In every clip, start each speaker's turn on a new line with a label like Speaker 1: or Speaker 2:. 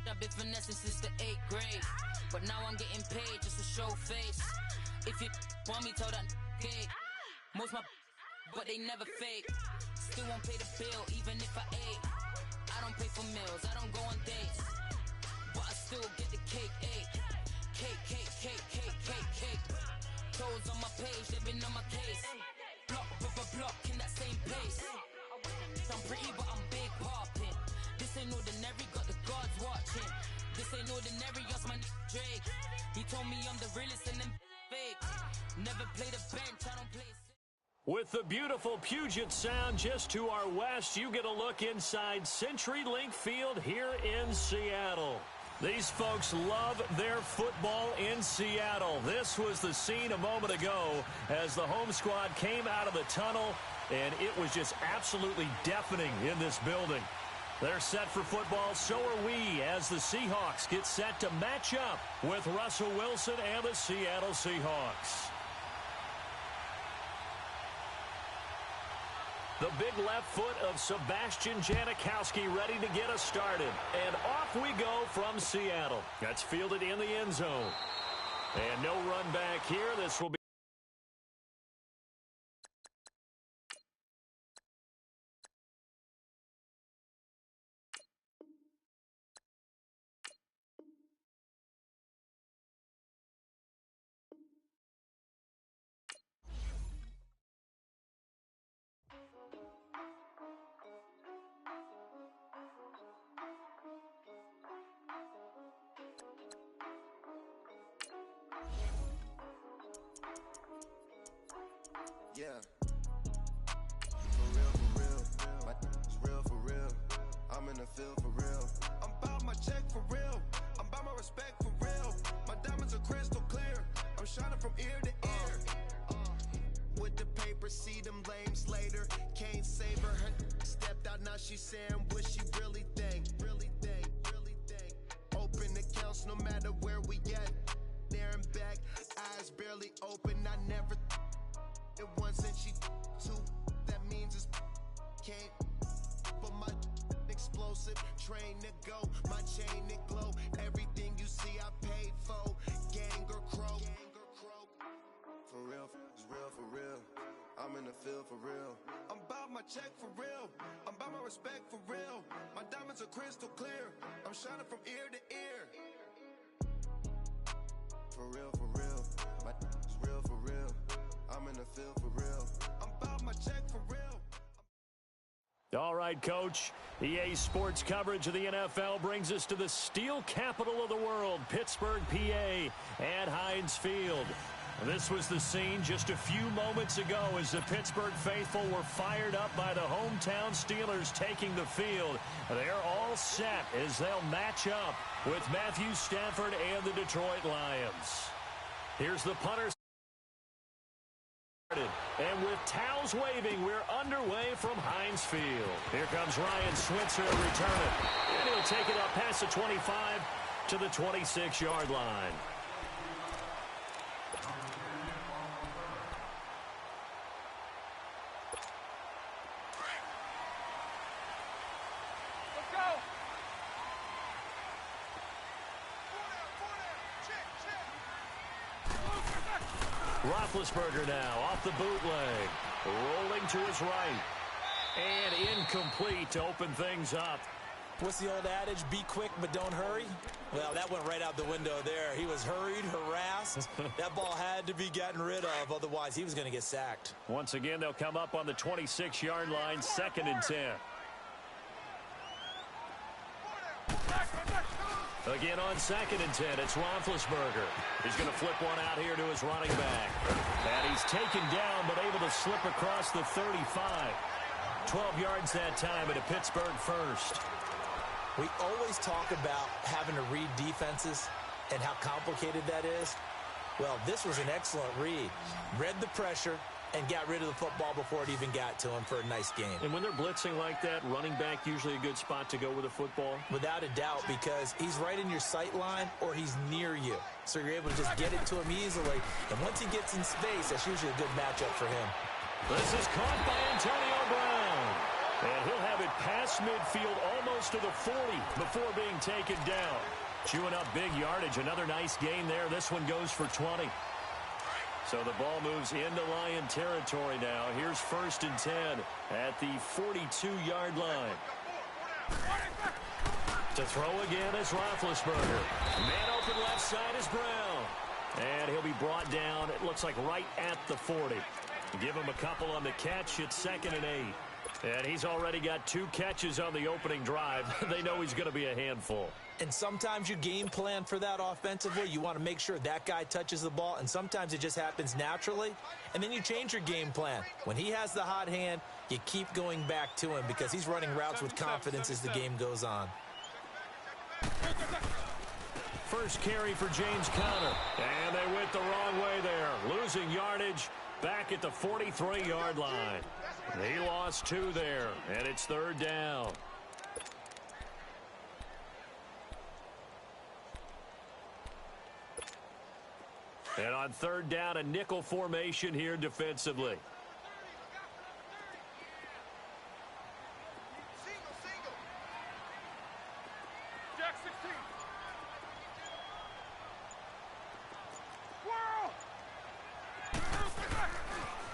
Speaker 1: I've been finessing since the 8th grade, but now I'm getting paid just to show face. If you want me, tell that gay. Most my but they never fake. Still won't pay the bill even if I ate. I don't pay for meals, I don't go on dates, but I still get the cake. Cake. Toes on my page, they've been on my case. Block in that same pace. I'm pretty but I'm big poppin'. This ain't ordinary, got the gods watching. This ain't ordinary, that's my Drake. He told me I'm the realest and them fake. Never play the bench, I don't play.
Speaker 2: With the beautiful Puget Sound just to our west, you get a look inside CenturyLink Field here in Seattle. These folks love their football in Seattle. This was the scene a moment ago as the home squad came out of the tunnel, and it was just absolutely deafening in this building. They're set for football, so are we, as the Seahawks get set to match up with Russell Wilson and the Seattle Seahawks. The big left foot of Sebastian Janikowski ready to get us started. And off we go from Seattle. That's fielded in the end zone. And no run back here. This will be
Speaker 3: yeah. For real. My is real for real. I'm in the field for real. I'm about my check for real. I'm about my respect for real. My diamonds are crystal clear. I'm shining from ear to ear. With the paper, see them lames later. Can't save her. Her stepped out, now she's saying what she really think. Open accounts no matter where we at. There and back, eyes barely open. I never it once and she two. That means it's can't. But my explosive train to go. My chain it glow. Everything you see I paid for. Gang or croak. For real, it's real for real. I'm in the field for real. I'm about my check for real. I'm about my respect for real. My diamonds are crystal clear. I'm shining from ear to ear. For real, my is real for real. I'm in the field for real. I'm about my check for real.
Speaker 2: all right, Coach. EA Sports coverage of the NFL brings us to the steel capital of the world, Pittsburgh, PA, at Heinz Field. This was the scene just a few moments ago as the Pittsburgh faithful were fired up by the hometown Steelers taking the field. They're all set as they'll match up with Matthew Stafford and the Detroit Lions. Here's the punter. And with towels waving, we're underway from Heinz Field. Here comes Ryan Switzer to return it. And he'll take it up past the 25 to the 26-yard line. Roethlisberger now off the bootleg, rolling to his right, and incomplete to open things up.
Speaker 4: What's the old adage? Be quick, but don't hurry. Well, that went right out the window there. He was hurried, harassed. That ball had to be gotten rid of, otherwise he was going to get sacked.
Speaker 2: Once again, they'll come up on the 26-yard line, 2nd and 10. Again on 2nd and 10, it's Roethlisberger. He's going to flip one out here to his running back. And he's taken down, but able to slip across the 35. 12 yards that time at a Pittsburgh first.
Speaker 4: We always talk about having to read defenses and how complicated that is. Well, this was an excellent read. Read the pressure and got rid of the football before it even got to him for a nice game.
Speaker 2: And when they're blitzing like that, running back usually a good spot to go with the football?
Speaker 4: Without a doubt, because he's right in your sight line or he's near you. So you're able to just get it to him easily. And once he gets in space, that's usually a good matchup for him.
Speaker 2: This is caught by Antonio Brown. And he'll have it past midfield almost to the 40 before being taken down. Chewing up big yardage. Another nice gain there. This one goes for 20. So the ball moves into Lion territory now. Here's 1st and 10 at the 42-yard line. To throw again is Roethlisberger. Man open left side is Brown. And he'll be brought down, it looks like right at the 40. Give him a couple on the catch. It's 2nd and 8. And he's already got 2 catches on the opening drive. They know he's going to be a handful.
Speaker 4: And sometimes you game plan for that offensively. You want to make sure that guy touches the ball, and sometimes it just happens naturally. And then you change your game plan. When he has the hot hand, you keep going back to him because he's running routes with confidence as the game goes on.
Speaker 2: First carry for James Conner. And they went the wrong way there. Losing yardage back at the 43-yard line. He lost 2 there, and it's 3rd down. And on 3rd down, a nickel formation here defensively.
Speaker 5: Jack 16.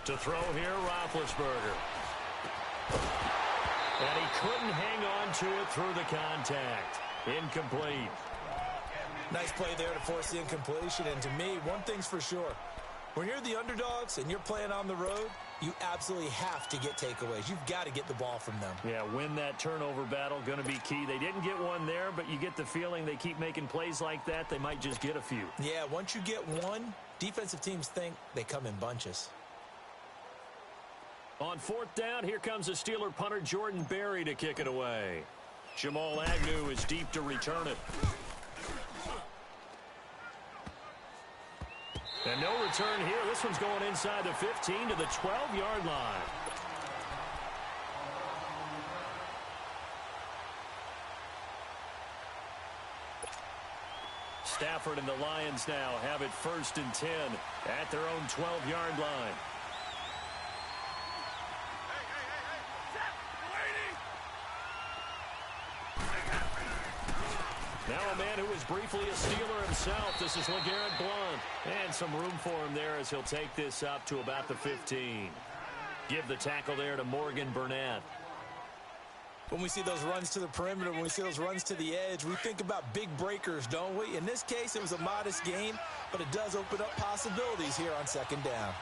Speaker 2: To throw here, Roethlisberger. And he couldn't hang on to it through the contact. Incomplete.
Speaker 4: Nice play there to force the incompletion. And to me, one thing's for sure. When you're the underdogs and you're playing on the road, you absolutely have to get takeaways. You've got to get the ball from them.
Speaker 2: Yeah, win that turnover battle, going to be key. They didn't get one there, but you get the feeling they keep making plays like that, they might just get a few.
Speaker 4: Yeah, once you get one, defensive teams think they come in bunches.
Speaker 2: On 4th down, here comes the Steeler punter Jordan Berry to kick it away. Jamal Agnew is deep to return it. And no return here. This one's going inside the 15 to the 12-yard line. Stafford and the Lions now have it 1st and 10 at their own 12-yard line. Now a man who was briefly a Steeler himself. This is LeGarrette Blount. And some room for him there as he'll take this up to about the 15. Give the tackle there to Morgan Burnett.
Speaker 4: When we see those runs to the perimeter, when we see those runs to the edge, we think about big breakers, don't we? In this case, it was a modest gain, but it does open up possibilities here on 2nd down.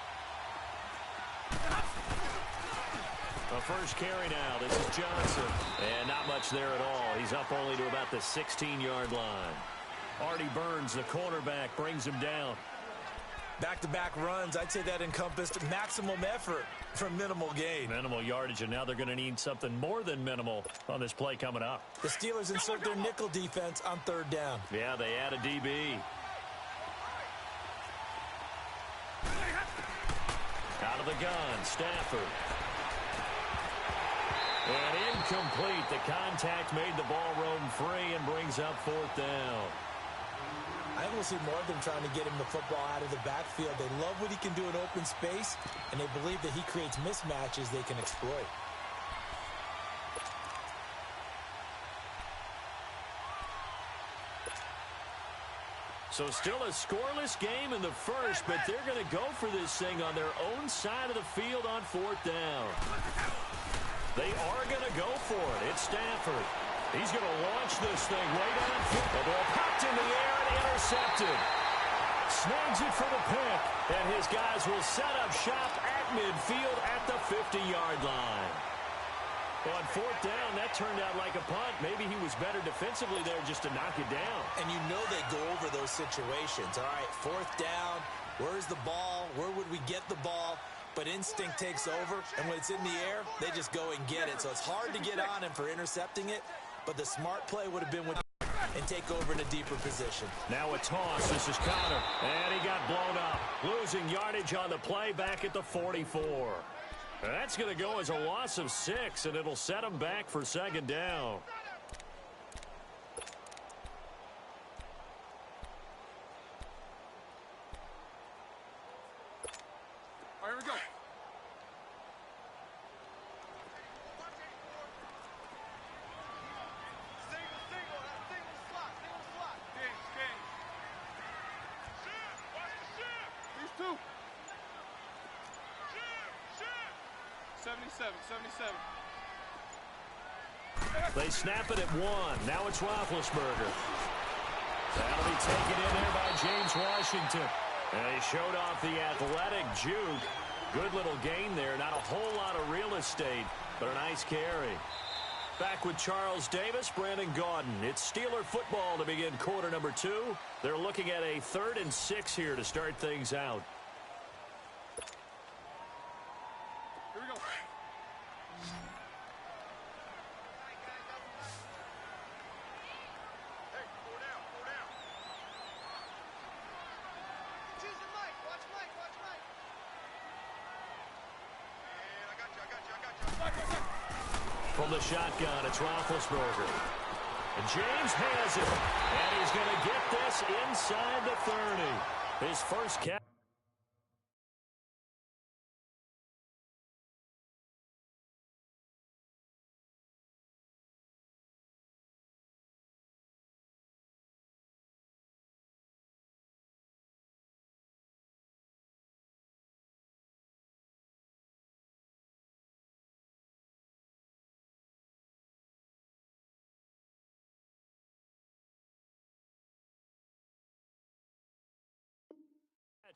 Speaker 2: The first carry now. This is Johnson. And not much there at all. He's up only to about the 16-yard line. Artie Burns, the cornerback, brings him down.
Speaker 4: Back-to-back runs, I'd say that encompassed maximum effort for minimal gain.
Speaker 2: Minimal yardage, and now they're going to need something more than minimal on this play coming up.
Speaker 4: The Steelers insert their nickel defense on 3rd down.
Speaker 2: Yeah, they add a DB. Out of the gun, Stafford. And incomplete. The contact made the ball roam free and brings up 4th down.
Speaker 4: I think we'll see more of them trying to get him the football out of the backfield. They love what he can do in open space, and they believe that he creates mismatches they can exploit.
Speaker 2: So still a scoreless game in the first, but they're going to go for this thing on their own side of the field on 4th down. They are going to go for it. It's Stafford. He's going to launch this thing way downfield. The ball popped in the air and intercepted. Snags it for the pick, and his guys will set up shop at midfield at the 50-yard line. On 4th down, that turned out like a punt. Maybe he was better defensively there just to knock it down.
Speaker 4: And you know they go over those situations. All right, 4th down, where's the ball? Where would we get the ball? But instinct takes over, and when it's in the air, they just go and get it. So it's hard to get on him for intercepting it, but the smart play would have been with and take over in a deeper position.
Speaker 2: Now a toss. This is Conner, and he got blown up. Losing yardage on the play back at the 44. And that's going to go as a loss of 6, and it'll set him back for 2nd down.
Speaker 5: All right, here we go. 77, 77.
Speaker 2: They snap it at 1. Now it's Roethlisberger. That'll be taken in there by James Washington. And he showed off the athletic juke. Good little gain there. Not a whole lot of real estate, but a nice carry. Back with Charles Davis, Brandon Gaudin. It's Steeler football to begin quarter number 2. They're looking at a 3rd and 6 here to start things out.
Speaker 5: Here we go. Hey, 4 down, 4 down. Choosing Mike. Watch Mike, watch Mike. And I got you. Mike.
Speaker 2: From the shotgun, it's Roethlisberger. And James has it. And he's going to get this inside the 30. His first catch.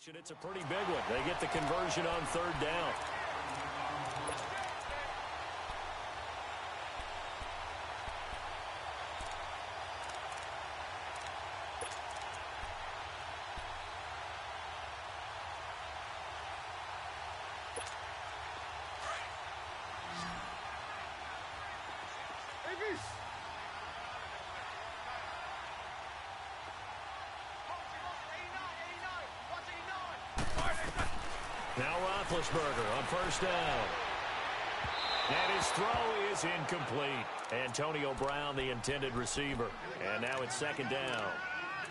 Speaker 2: And it's a pretty big one. They get the conversion on 3rd down.
Speaker 5: ABs.
Speaker 2: Now Roethlisberger on 1st down. And his throw is incomplete. Antonio Brown, the intended receiver. And now it's 2nd down.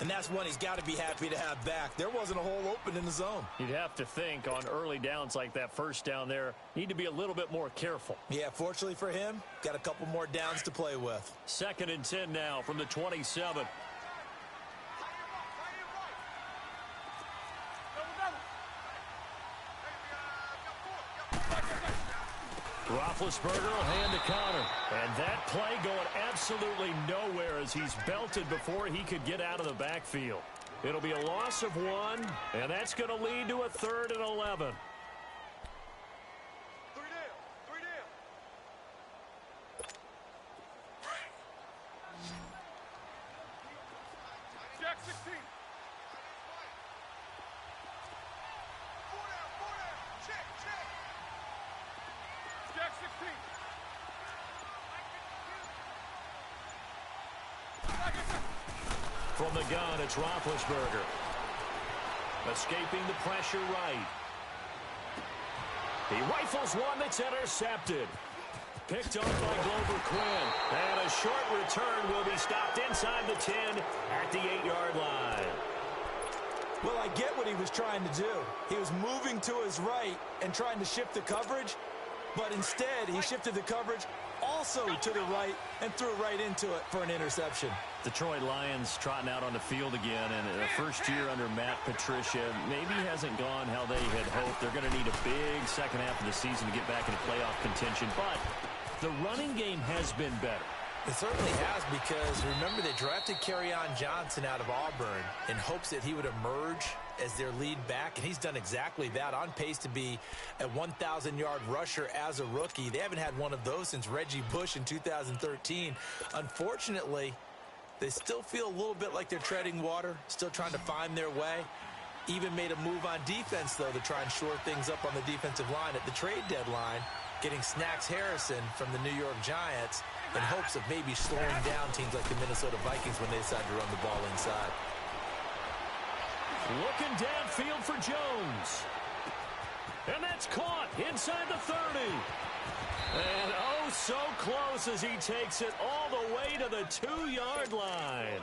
Speaker 4: And that's one he's got to be happy to have back. There wasn't a hole open in the zone.
Speaker 2: You'd have to think on early downs like that 1st down there, need to be a little bit more careful.
Speaker 4: Yeah, fortunately for him, got a couple more downs to play with.
Speaker 2: 2nd and 10 now from the 27. Roethlisberger will hand to Connor. And that play going absolutely nowhere as he's belted before he could get out of the backfield. It'll be a loss of 1, and that's going to lead to a 3rd and 11.
Speaker 5: 3 down, 3 down. Jack 16. 4 down, 4 down. Check. Jack 16.
Speaker 2: From the gun, it's Roethlisberger. Escaping the pressure right. He rifles one that's intercepted. Picked off by Glover Quinn. And a short return will be stopped inside the 10 at the 8-yard line.
Speaker 4: Well, I get what he was trying to do. He was moving to his right and trying to shift the coverage, but instead he shifted the coverage also to the right and threw right into it for an interception.
Speaker 2: Detroit Lions trotting out on the field again, and the first year under Matt Patricia maybe hasn't gone how they had hoped. They're going to need a big second half of the season to get back into playoff contention, but the running game has been better.
Speaker 4: It certainly has, because remember they drafted Kerryon Johnson out of Auburn in hopes that he would emerge as their lead back, and he's done exactly that, on pace to be a 1,000-yard rusher as a rookie. They haven't had one of those since Reggie Bush in 2013. Unfortunately, they still feel a little bit like they're treading water, still trying to find their way. Even made a move on defense, though, to try and shore things up on the defensive line at the trade deadline, getting Snacks Harrison from the New York Giants in hopes of maybe slowing down teams like the Minnesota Vikings when they decide to run the ball inside.
Speaker 2: Looking downfield for Jones. And that's caught inside the 30. And oh, so close as he takes it all the way to the 2-yard line.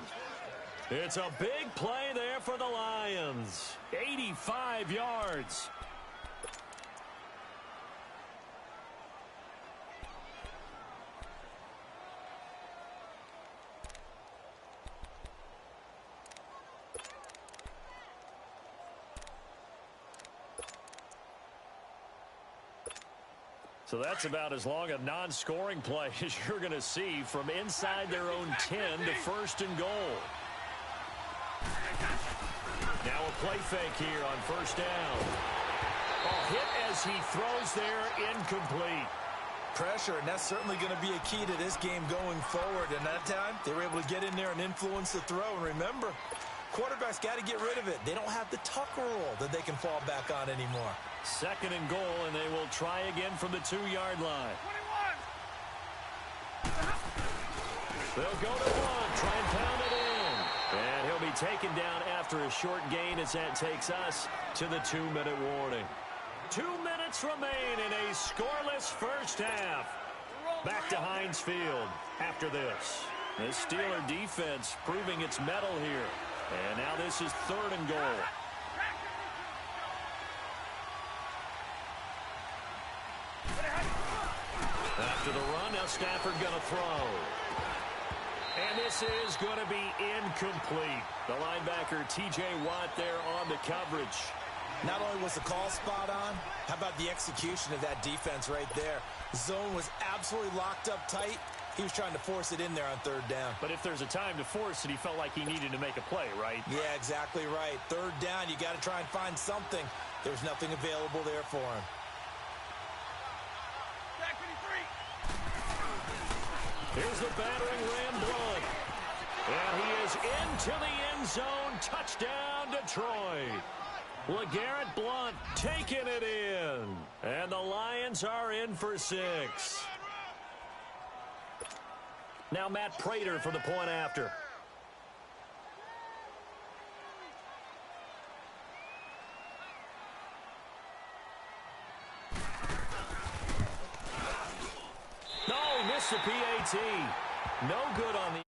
Speaker 2: It's a big play there for the Lions. 85 yards. So that's about as long a non-scoring play as you're going to see from inside their own 10 to first and goal. Now a play fake here on first down. Hit as he throws there, incomplete.
Speaker 4: Pressure, and that's certainly going to be a key to this game going forward. And that time, they were able to get in there and influence the throw. And remember, quarterbacks got to get rid of it. They don't have the tuck rule that they can fall back on anymore.
Speaker 2: Second and goal, and they will try again from the 2-yard line.
Speaker 5: 21.
Speaker 2: They'll go to one, try and pound it in. And he'll be taken down after a short gain as that takes us to the 2-minute warning. 2 minutes remain in a scoreless first half. Back to Heinz Field after this. The Steeler defense proving its mettle here. And now this is third and goal. After the run, now Stafford going to throw. And this is going to be incomplete. The linebacker, T.J. Watt, there on the coverage.
Speaker 4: Not only was the call spot on, how about the execution of that defense right there? Zone was absolutely locked up tight. He was trying to force it in there on third down.
Speaker 2: But if there's a time to force it, he felt like he needed to make a play, right?
Speaker 4: Yeah, exactly right. Third down, you got to try and find something. There's nothing available there for him.
Speaker 2: Here's the battering Ram Blunt. And he is into the end zone. Touchdown, Detroit. LeGarrette Blunt taking it in. And the Lions are in for 6. Now Matt Prater for the point after. No, he missed the PAT. No good on the...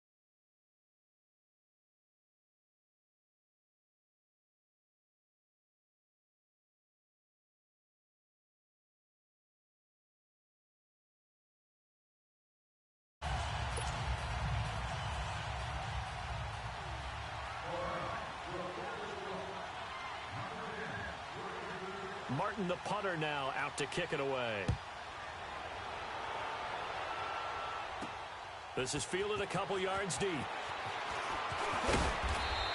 Speaker 2: Martin, the punter, now out to kick it away. This is fielded a couple yards deep.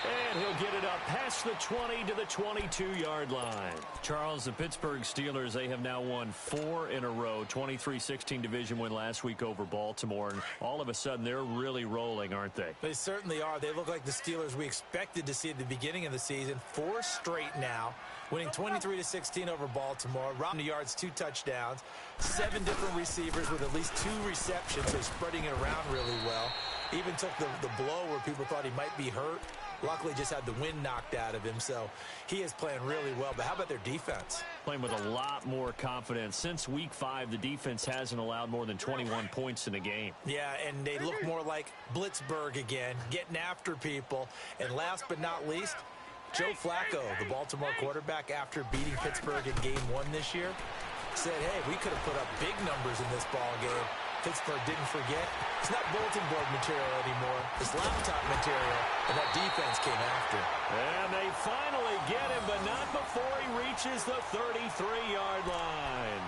Speaker 2: And he'll get it up past the 20 to the 22-yard line. Charles, the Pittsburgh Steelers, they have now won 4 in a row. 23-16 division win last week over Baltimore. And all of a sudden, they're really rolling, aren't they?
Speaker 4: They certainly are. They look like the Steelers we expected to see at the beginning of the season. 4 straight now, winning 23-16 over Baltimore. Round the yards, 2 touchdowns, 7 different receivers with at least 2 receptions. They're spreading it around really well. Even took the blow where people thought he might be hurt. Luckily, just had the wind knocked out of him, so he is playing really well. But how about their defense?
Speaker 2: Playing with a lot more confidence. Since Week 5, the defense hasn't allowed more than 21 points in a game.
Speaker 4: Yeah, and they look more like Blitzburg again, getting after people. And last but not least, Joe Flacco, the Baltimore quarterback, after beating Pittsburgh in Game 1 this year, said, hey, we could have put up big numbers in this ball game. Pittsburgh didn't forget. It's not bulletin board material anymore. It's laptop material, and that defense came after.
Speaker 2: And they finally get him, but not before he reaches the 33-yard line.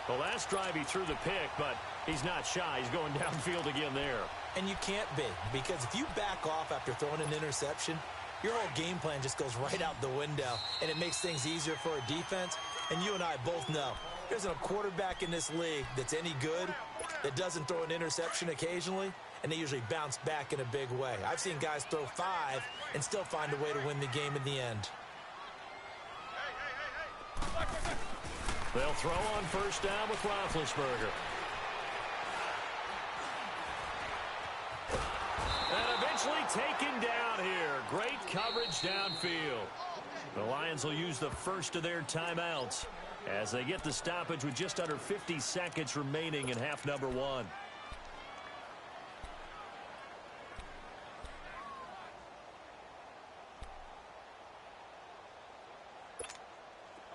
Speaker 2: The last drive he threw the pick, but he's not shy. He's going downfield again there.
Speaker 4: And you can't be, because if you back off after throwing an interception, your whole game plan just goes right out the window, and it makes things easier for a defense. And you and I both know there isn't a quarterback in this league that's any good that doesn't throw an interception occasionally, and they usually bounce back in a big way. I've seen guys throw 5 and still find a way to win the game in the end.
Speaker 2: They'll throw on first down with Roethlisberger. And eventually taken down here. Great coverage downfield. The Lions will use the first of their timeouts as they get the stoppage with just under 50 seconds remaining in half number 1.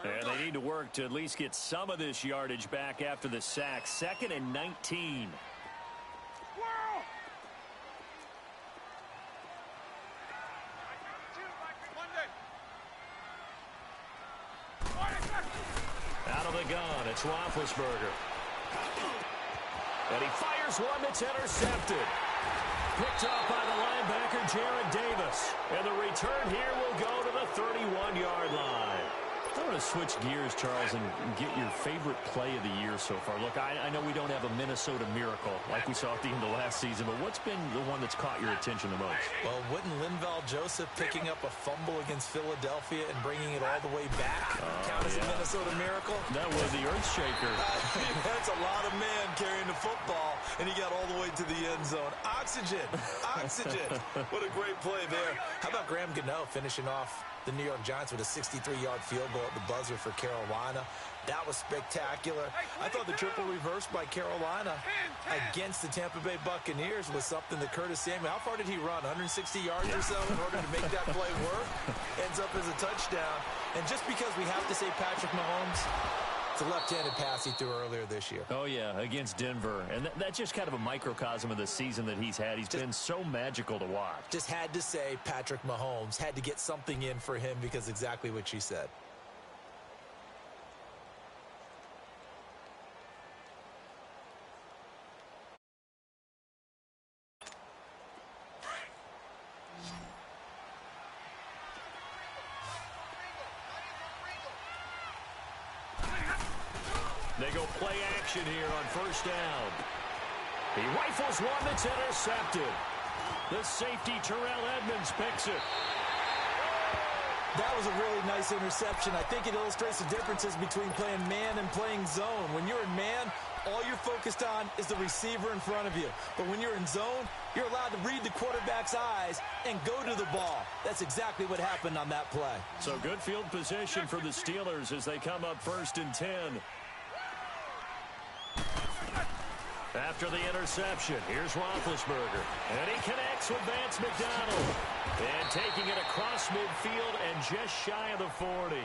Speaker 2: And they need to work to at least get some of this yardage back after the sack. 2nd and 19. Out Out of the gun, it's Roethlisberger. And he fires one that's intercepted. Picked off by the linebacker, Jared Davis. And the return here will go to the 31-yard line. I want to switch gears, Charles, and get your favorite play of the year so far. Look, I know we don't have a Minnesota miracle like we saw at the end of last season, but what's been the one that's caught your attention the most?
Speaker 4: Well, wouldn't Linval Joseph picking up a fumble against Philadelphia and bringing it all the way back count as a Minnesota miracle?
Speaker 2: That was the earth shaker.
Speaker 4: That's a lot of men carrying the football, and he got all the way to the end zone. Oxygen. Oxygen. What a great play there. How about Graham Gano finishing off the New York Giants with a 63-yard field goal at the buzzer for Carolina? That was spectacular. I thought the triple reverse by Carolina against the Tampa Bay Buccaneers was something that Curtis Samuel, how far did he run? 160 yards or so in order to make that play work? Ends up as a touchdown. And just because we have to say Patrick Mahomes, it's a left-handed pass he threw earlier this year.
Speaker 2: Oh, yeah, against Denver. And that's just kind of a microcosm of the season that he's had. He's been so magical to watch.
Speaker 4: Just had to say Patrick Mahomes, had to get something in for him because exactly what you said.
Speaker 2: They go play action here on first down. He rifles one that's intercepted. The safety, Terrell Edmonds, picks it.
Speaker 4: That was a really nice interception. I think it illustrates the differences between playing man and playing zone. When you're in man, all you're focused on is the receiver in front of you. But when you're in zone, you're allowed to read the quarterback's eyes and go to the ball. That's exactly what happened on that play.
Speaker 2: So good field position for the Steelers as they come up 1st and 10. After the interception, here's Roethlisberger. And he connects with Vance McDonald. And taking it across midfield and just shy of the 40.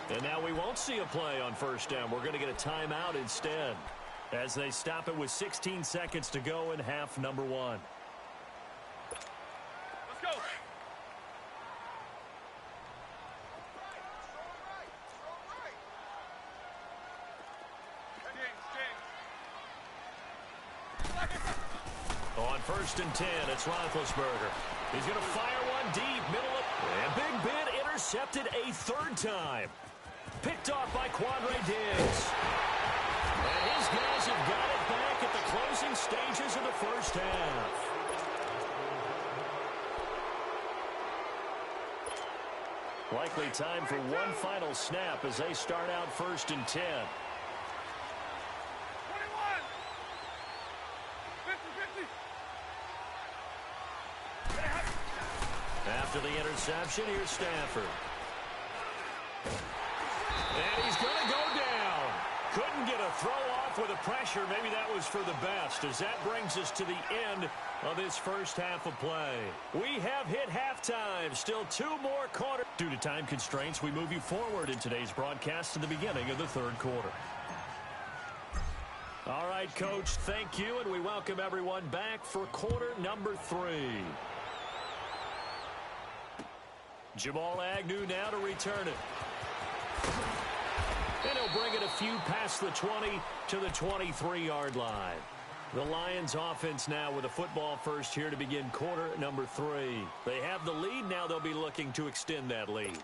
Speaker 2: And now we won't see a play on first down. We're going to get a timeout instead as they stop it with 16 seconds to go in half number 1.
Speaker 5: Let's go.
Speaker 2: On 1st and 10, it's Roethlisberger. He's going to fire one deep, middle of... And Big Ben intercepted a 3rd time. Picked off by Quandre Diggs. And his guys have got it back at the closing stages of the first half. Likely time for one final snap as they start out 1st and 10.
Speaker 5: 50-50.
Speaker 2: After the interception, here's Stafford. And he's going to go down. Couldn't get a throw off with the pressure. Maybe that was for the best, as that brings us to the end of this first half of play. We have hit halftime. Still 2 more quarters. Due to time constraints, we move you forward in today's broadcast to the beginning of the 3rd quarter. All right, Coach, thank you, and we welcome everyone back for quarter number 3. Jamal Agnew now to return it. And he'll bring it a few past the 20 to the 23-yard line. The Lions offense now with a football first here to begin quarter number 3. They have the lead. Now they'll be looking to extend that lead.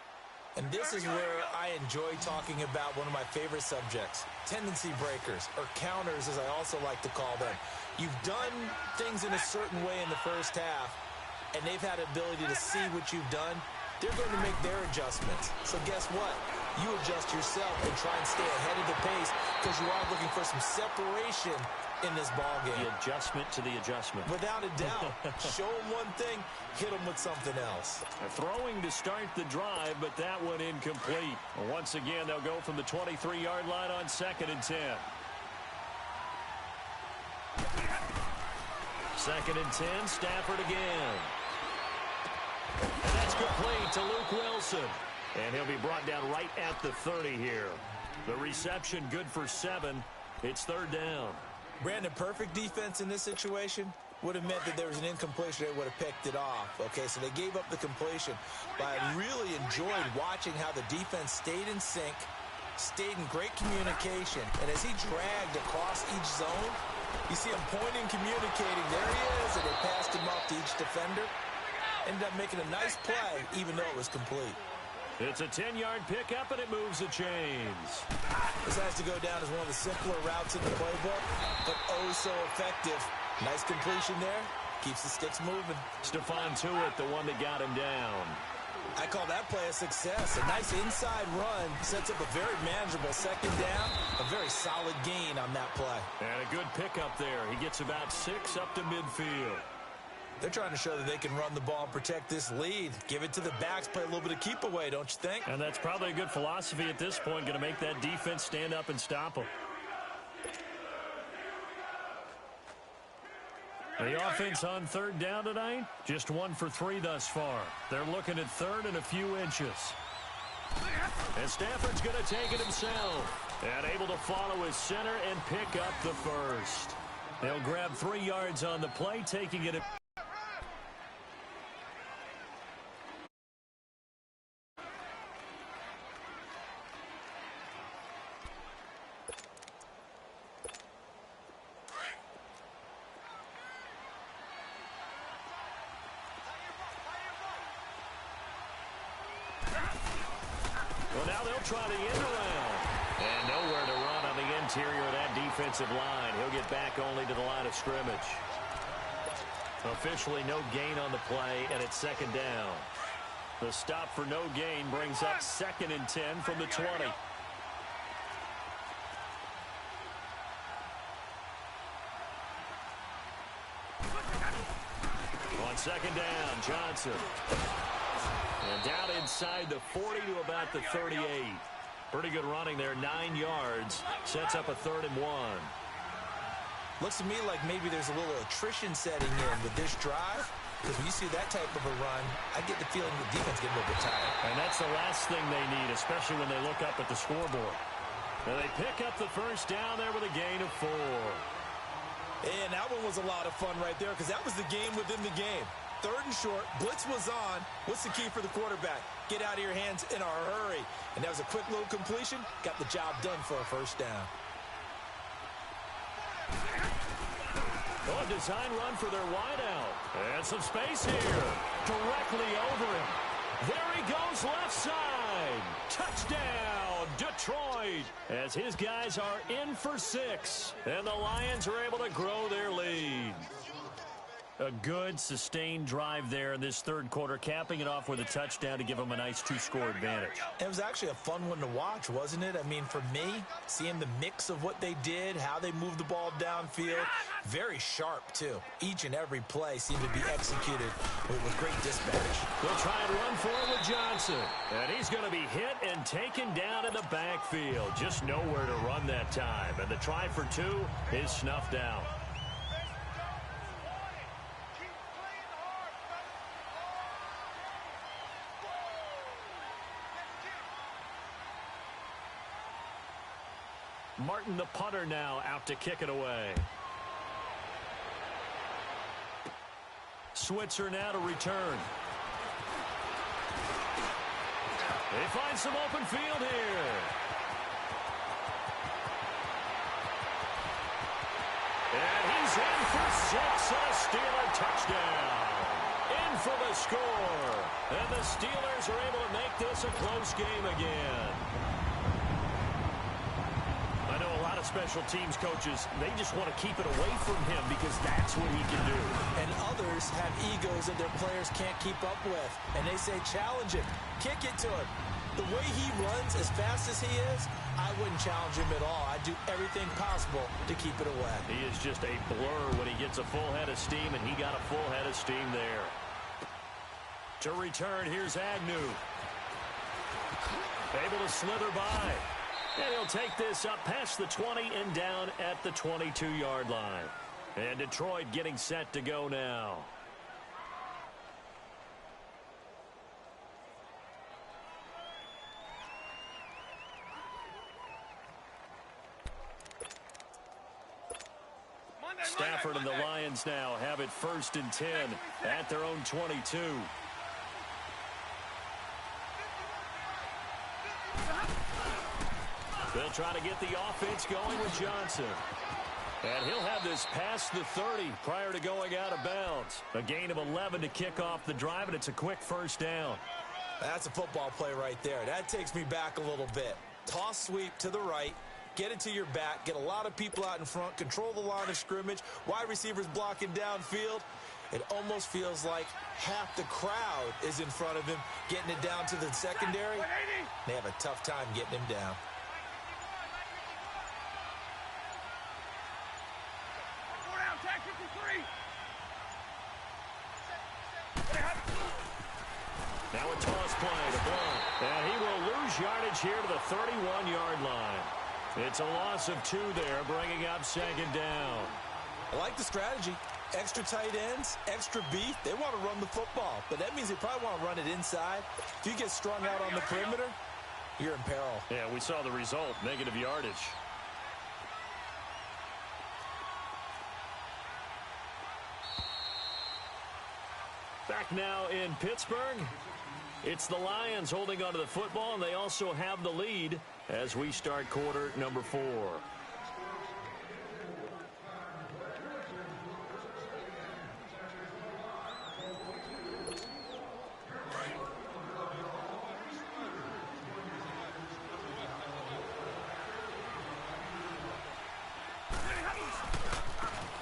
Speaker 4: And this is where I enjoy talking about one of my favorite subjects, tendency breakers, or counters as I also like to call them. You've done things in a certain way in the first half, and they've had the ability to see what you've done. They're going to make their adjustments. So guess what? You adjust yourself and try and stay ahead of the pace because you are looking for some separation in this ball game.
Speaker 2: The adjustment to the adjustment.
Speaker 4: Without a doubt. Show them one thing, hit them with something else.
Speaker 2: Throwing to start the drive, but that one incomplete. Once again, they'll go from the 23-yard line on 2nd and 10. 2nd and 10, Stafford again. And that's complete to Luke Wilson. And he'll be brought down right at the 30 here. The reception good for 7. It's 3rd down.
Speaker 4: Brandon, perfect defense in this situation would have meant that there was an incompletion. They would have picked it off. Okay, so they gave up the completion. But I really enjoyed watching how the defense stayed in sync, stayed in great communication. And as he dragged across each zone, you see him pointing, communicating. There he is, and they passed him up to each defender. Ended up making a nice play, even though it was complete.
Speaker 2: It's a 10-yard pickup, and it moves the chains.
Speaker 4: This has to go down as one of the simpler routes in the playbook, but oh so effective. Nice completion there. Keeps the sticks moving.
Speaker 2: Stephon Tuitt, the one that got him down.
Speaker 4: I call that play a success. A nice inside run sets up a very manageable second down. A very solid gain on that play.
Speaker 2: And a good pickup there. He gets about 6 up to midfield.
Speaker 4: They're trying to show that they can run the ball and protect this lead. Give it to the backs, play a little bit of keep away, don't you think?
Speaker 2: And that's probably a good philosophy at this point. Going to make that defense stand up and stop them. The offense on third down tonight, just 1 for 3 thus far. They're looking at third and a few inches. And Stafford's going to take it himself. And able to follow his center and pick up the first. They'll grab 3 yards on the play, taking it. Well, now they'll try the end around. And nowhere to run on the interior of that defensive line. He'll get back only to the line of scrimmage. Officially no gain on the play, and it's second down. The stop for no gain brings up 2nd and 10 from the 20. On second down, Johnson. And down inside the 40 to about the 38. Pretty good running there, 9 yards. Sets up a 3rd and 1.
Speaker 4: Looks to me like maybe there's a little attrition setting in with this drive. Because when you see that type of a run, I get the feeling the defense getting a little bit tired.
Speaker 2: And that's the last thing they need, especially when they look up at the scoreboard. And they pick up the first down there with a gain of 4.
Speaker 4: And that one was a lot of fun right there because that was the game within the game. 3rd and short, blitz was on. What's the key for the quarterback? Get out of your hands in a hurry. And that was a quick little completion. Got the job done for a first down.
Speaker 2: Oh, design run for their wideout. And some space here. Directly over him. There he goes left side. Touchdown, Detroit. As his guys are in for 6. And the Lions are able to grow their lead. A good, sustained drive there in this 3rd quarter, capping it off with a touchdown to give them a nice 2-score advantage.
Speaker 4: It was actually a fun one to watch, wasn't it? I mean, for me, seeing the mix of what they did, how they moved the ball downfield, very sharp, too. Each and every play seemed to be executed with great dispatch.
Speaker 2: They'll try and run for it with Johnson. And he's going to be hit and taken down in the backfield. Just nowhere to run that time. And the try for 2 is snuffed out. Martin, the punter, now out to kick it away. Switzer now to return. They find some open field here. And he's in for 6 and a Steeler touchdown. In for the score. And the Steelers are able to make this a close game again. Special teams coaches, they just want to keep it away from him because that's what he can do.
Speaker 4: And others have egos that their players can't keep up with. And they say, challenge him, kick it to him. The way he runs as fast as he is, I wouldn't challenge him at all. I'd do everything possible to keep it away.
Speaker 2: He is just a blur when he gets a full head of steam, and he got a full head of steam there. To return, here's Agnew. Able to slither by. And he'll take this up past the 20 and down at the 22-yard line. And Detroit getting set to go now. Stafford and the Lions now have it 1st and 10 at their own 22. They'll try to get the offense going with Johnson. And he'll have this past the 30 prior to going out of bounds. A gain of 11 to kick off the drive, and it's a quick first down.
Speaker 4: That's a football play right there. That takes me back a little bit. Toss sweep to the right, get it to your back, get a lot of people out in front, control the line of scrimmage, wide receivers blocking downfield. It almost feels like half the crowd is in front of him, getting it down to the secondary. They have a tough time getting him down.
Speaker 2: Now a toss play to Blunt. And he will lose yardage here to the 31-yard line. It's a loss of 2 there, bringing up second down.
Speaker 4: I like the strategy. Extra tight ends, extra beef. They want to run the football, but that means they probably want to run it inside. If you get strung out on the perimeter, you're in peril.
Speaker 2: Yeah, we saw the result, negative yardage. Back now in Pittsburgh. It's the Lions holding onto the football, and they also have the lead as we start quarter number 4.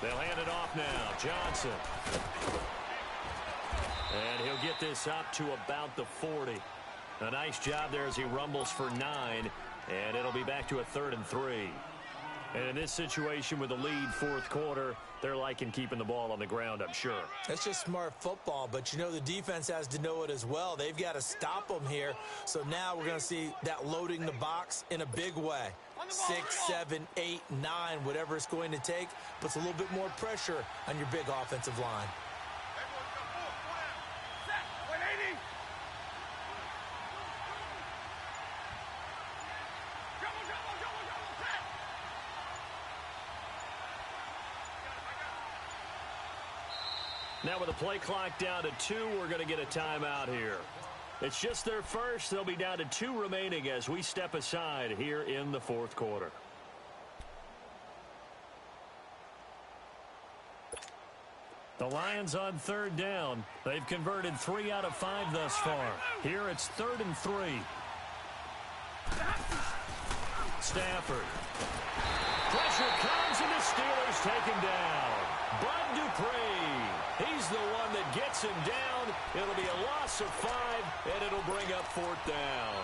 Speaker 2: They'll hand it off now. Johnson. And he'll get this up to about the 40. A nice job there as he rumbles for 9. And it'll be back to a 3rd and 3. And in this situation with the lead fourth quarter, they're liking keeping the ball on the ground, I'm sure.
Speaker 4: That's just smart football, but you know the defense has to know it as well. They've got to stop them here. So now we're going to see that loading the box in a big way. 6, 7, 8, 9, whatever it's going to take, puts a little bit more pressure on your big offensive line.
Speaker 2: Now with the play clock down to 2, we're going to get a timeout here. It's just their first. They'll be down to 2 remaining as we step aside here in the fourth quarter. The Lions on 3rd down. They've converted 3 out of 5 thus far. Here it's 3rd and 3. Stafford. Pressure comes and the Steelers take him down. Bud Dupree. He's the one that gets him down. It'll be a loss of 5, and it'll bring up 4th down.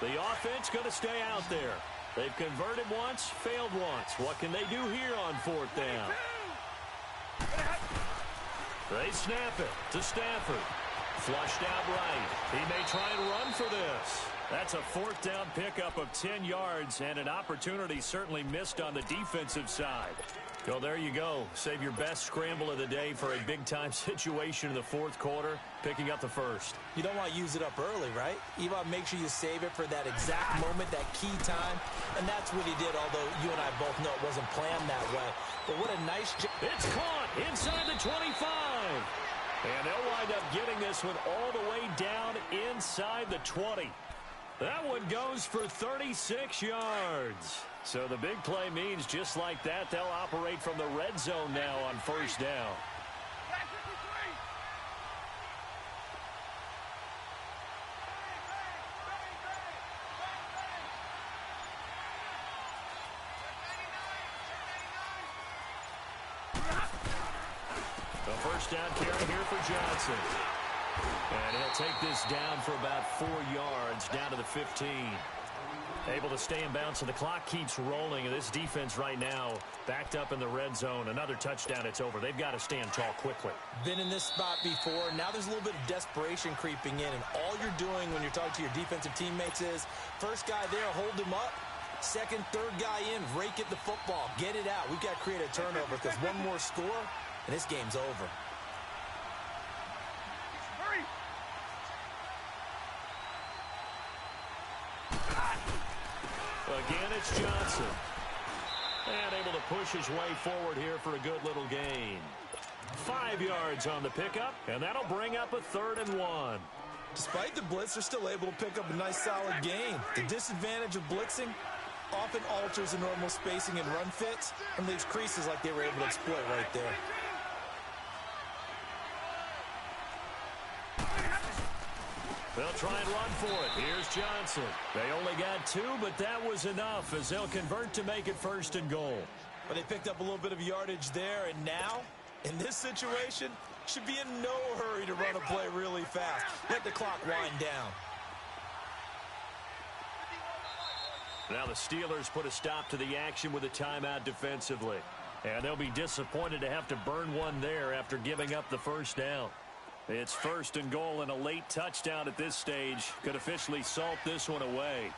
Speaker 2: The offense going to stay out there. They've converted once, failed once. What can they do here on 4th down? They snap it to Stafford. Flushed out right. He may try and run for this. That's a 4th down pickup of 10 yards and an opportunity certainly missed on the defensive side. Well, there you go. Save your best scramble of the day for a big-time situation in the fourth quarter, picking up the first.
Speaker 4: You don't want to use it up early, right? You want to make sure you save it for that exact moment, that key time, and that's what he did, although you and I both know it wasn't planned that way. But what a nice job.
Speaker 2: It's caught inside the 25. And they'll wind up getting this one all the way down inside the 20. That one goes for 36 yards. So the big play means just like that, they'll operate from the red zone now on 1st down. The 1st down carry here for Johnson. And he'll take this down for about 4 yards, down to the 15. Able to stay in bounds, so the clock keeps rolling. And this defense right now backed up in the red zone. Another touchdown, it's over. They've got to stand tall quickly.
Speaker 4: Been in this spot before. Now there's a little bit of desperation creeping in. And all you're doing when you're talking to your defensive teammates is, first guy there, hold him up. Second, third guy in, rake at the football. Get it out. We've got to create a turnover because one more score, and this game's over.
Speaker 2: Again, it's Johnson. And able to push his way forward here for a good little gain. 5 yards on the pickup, and that'll bring up a 3rd and 1.
Speaker 4: Despite the blitz, they're still able to pick up a nice solid gain. The disadvantage of blitzing often alters the normal spacing and run fits and leaves creases like they were able to exploit right there.
Speaker 2: They'll try and run for it. Here's Johnson. They only got 2, but that was enough as they'll convert to make it 1st and goal.
Speaker 4: But they picked up a little bit of yardage there, and now, in this situation, should be in no hurry to run a play really fast. Let the clock wind down.
Speaker 2: Now the Steelers put a stop to the action with a timeout defensively. And they'll be disappointed to have to burn one there after giving up the 1st down. It's 1st and goal, and a late touchdown at this stage could officially salt this one away.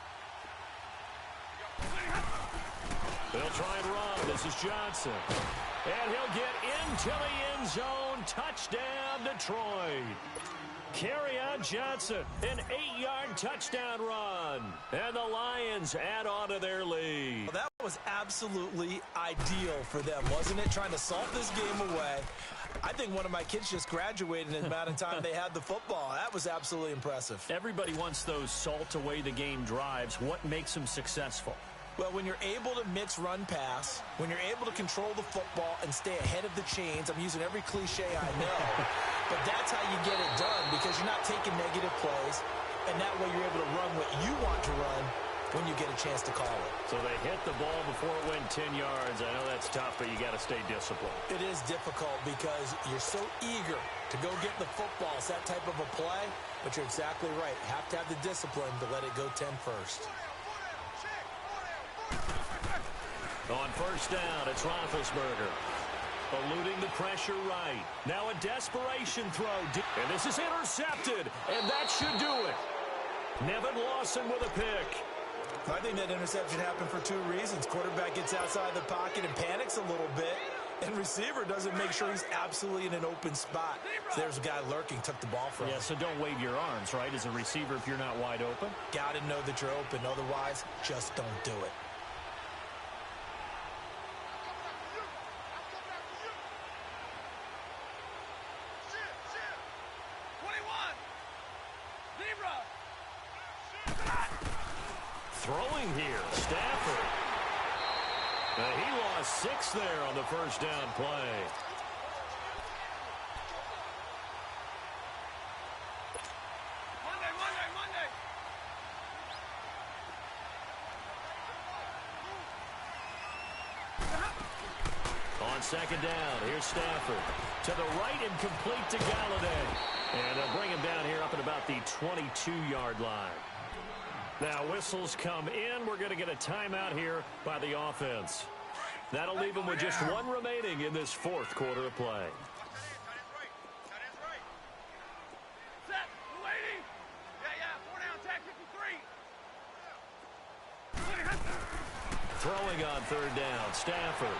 Speaker 2: They'll try and run. This is Johnson. And he'll get into the end zone. Touchdown, Detroit. Kerryon Johnson, an 8-yard touchdown run. And the Lions add on to their lead.
Speaker 4: Well, that was absolutely ideal for them, wasn't it? Trying to salt this game away. I think one of my kids just graduated in the amount of time they had the football. That was absolutely impressive.
Speaker 2: Everybody wants those salt away the game drives. What makes them successful?
Speaker 4: Well, when you're able to mix run-pass, when you're able to control the football and stay ahead of the chains, I'm using every cliche I know, but that's how you get it done because you're not taking negative plays, and that way you're able to run what you want to run when you get a chance to call it.
Speaker 2: So they hit the ball before it went 10 yards. I know that's tough, but you got to stay disciplined.
Speaker 4: It is difficult because you're so eager to go get the football. It's that type of a play, but you're exactly right. You have to have the discipline to let it go 10 first.
Speaker 2: On 1st down, it's Roethlisberger. Eluding the pressure right. Now a desperation throw. And this is intercepted. And that should do it. Nevin Lawson with a pick.
Speaker 4: I think that interception happened for 2 reasons. Quarterback gets outside the pocket and panics a little bit. And receiver doesn't make sure he's absolutely in an open spot. So there's a guy lurking, took the ball from him.
Speaker 2: Yeah, so don't wave your arms, right, as a receiver if you're not wide open.
Speaker 4: Got to know that you're open. Otherwise, just don't do it.
Speaker 2: Throwing here, Stafford. He lost 6 there on the 1st down play.
Speaker 5: Monday.
Speaker 2: On 2nd down, here's Stafford. To the right and complete to Galladay. And they'll bring him down here up at about the 22-yard line. Now whistles come in. We're going to get a timeout here by the offense. That'll leave them with just 1 remaining in this 4th quarter of play.
Speaker 5: Set, waiting. Yeah, 4 down, tag 53.
Speaker 2: Throwing on 3rd down, Stafford.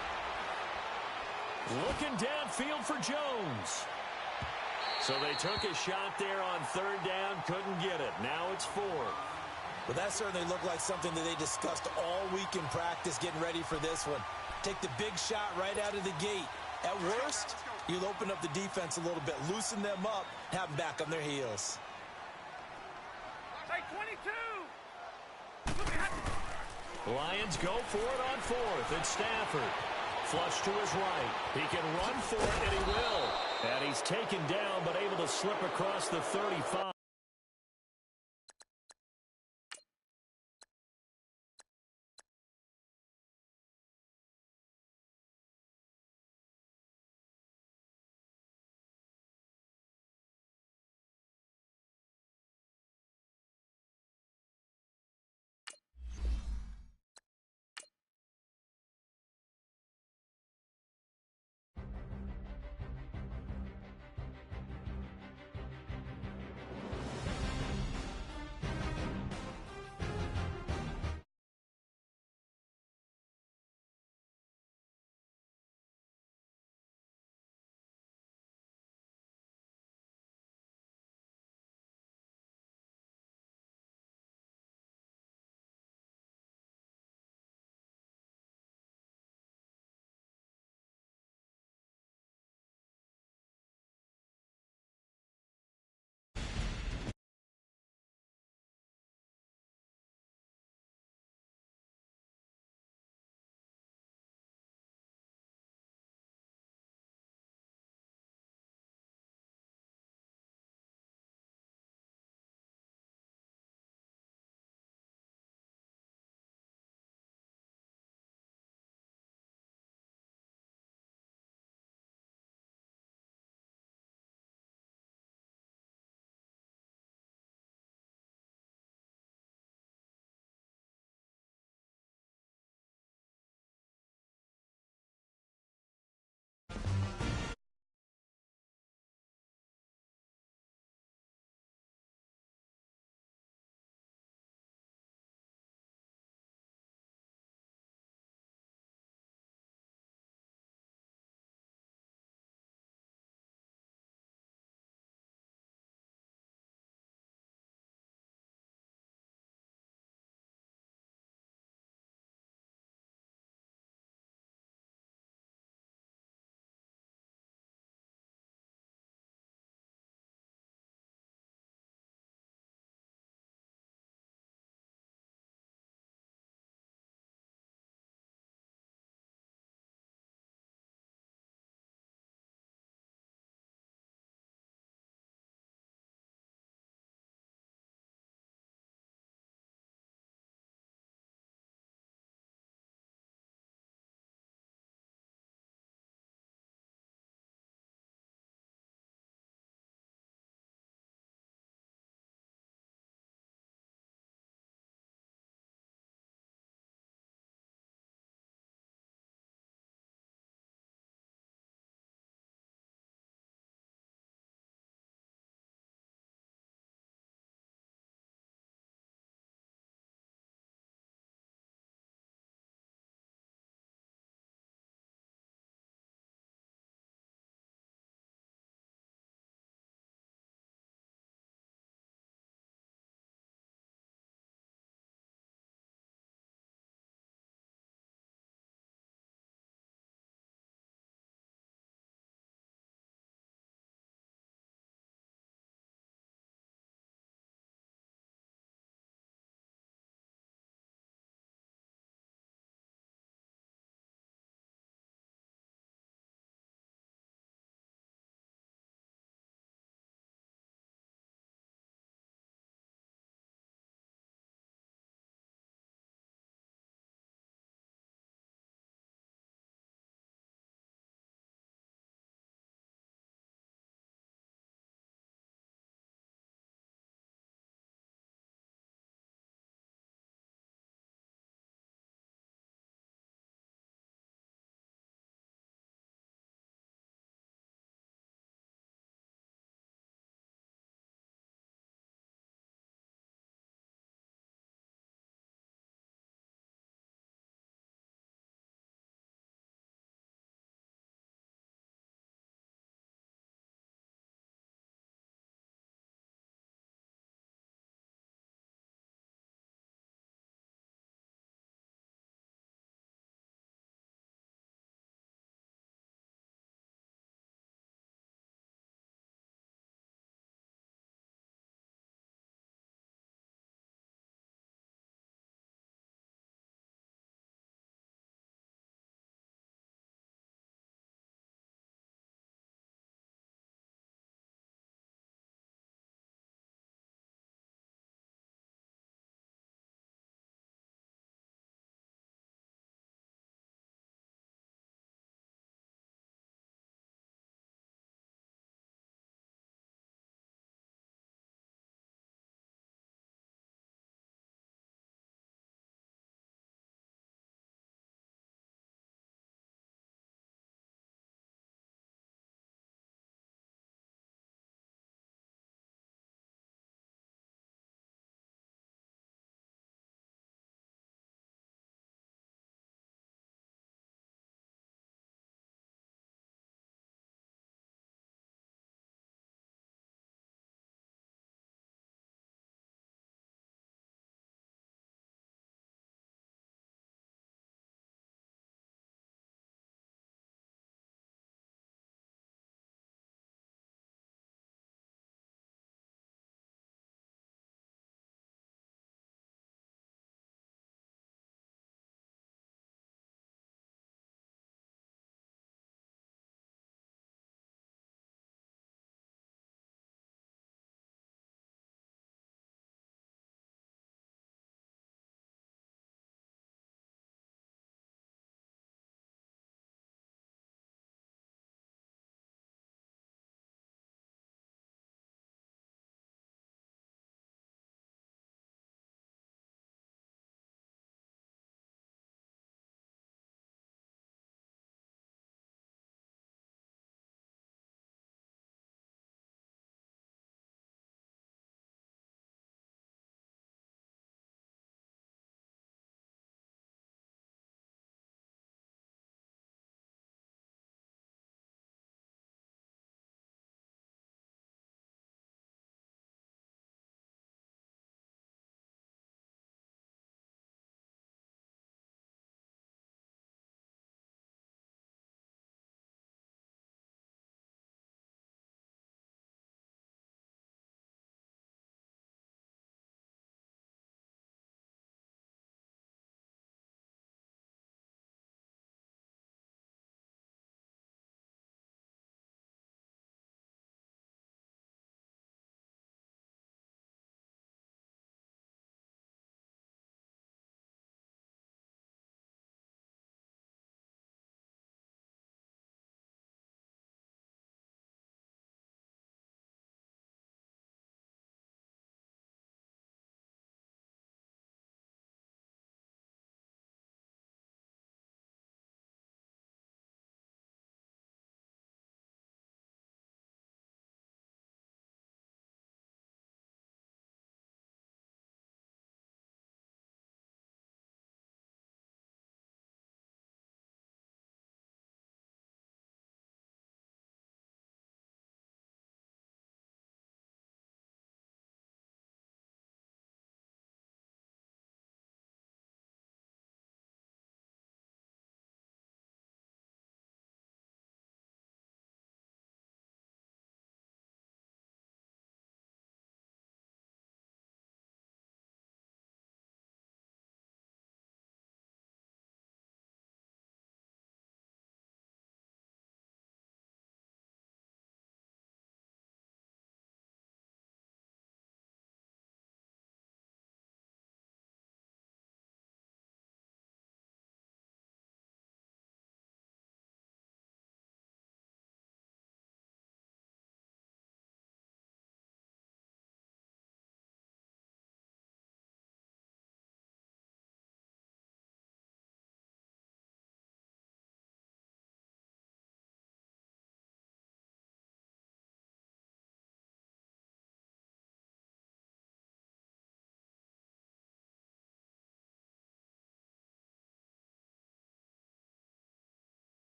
Speaker 2: Looking downfield for Jones. So they took a shot there on 3rd down, couldn't get it. Now it's 4.
Speaker 4: Well, that certainly looked like something that they discussed all week in practice getting ready for this one. Take the big shot right out of the gate. At worst, you'll open up the defense a little bit, loosen them up, have them back on their heels.
Speaker 5: Take 22.
Speaker 2: Lions go for it on 4th. It's Stafford. Flush to his right. He can run for it, and he will. And he's taken down, but able to slip across the 35.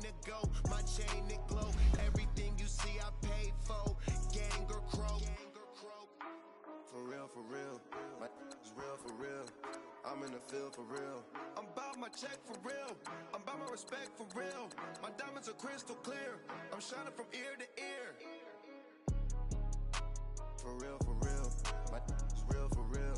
Speaker 3: to go, my chain it glow. Everything you see I paid for, gang or crow. For real, my is real for real. I'm in the field for real. I'm about my check for real. I'm about my respect for real. My diamonds are crystal clear. I'm shining from ear to ear. For real, my is real for real.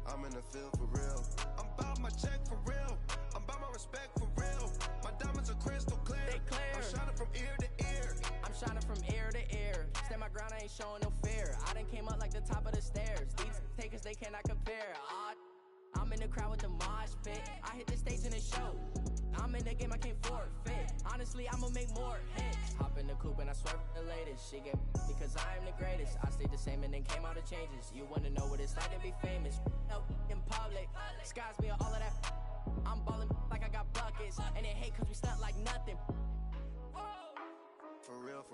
Speaker 3: I'm in the field for real. I'm about my check for real. I'm about my respect for real. My diamonds are crystal clear.
Speaker 1: They clear.
Speaker 3: I'm shining from ear to ear.
Speaker 1: I'm shining from ear to ear. Stand my ground, I ain't showing no fear. I done came up like the top of the stairs. These takers, they cannot compare. I'm in the crowd with the mosh pit. I hit the stage and it show. I'm in the game, I can't forfeit. Honestly, I'ma make more hits. Hop in the coupe and I swerve the latest. She get because I am the greatest. I stayed the same and then came out of changes. You wanna know what it's like to be famous? No, in public, skies me all of that. I'm ballin' like I got buckets. And they hate cause we stunt like nothing.
Speaker 3: For real,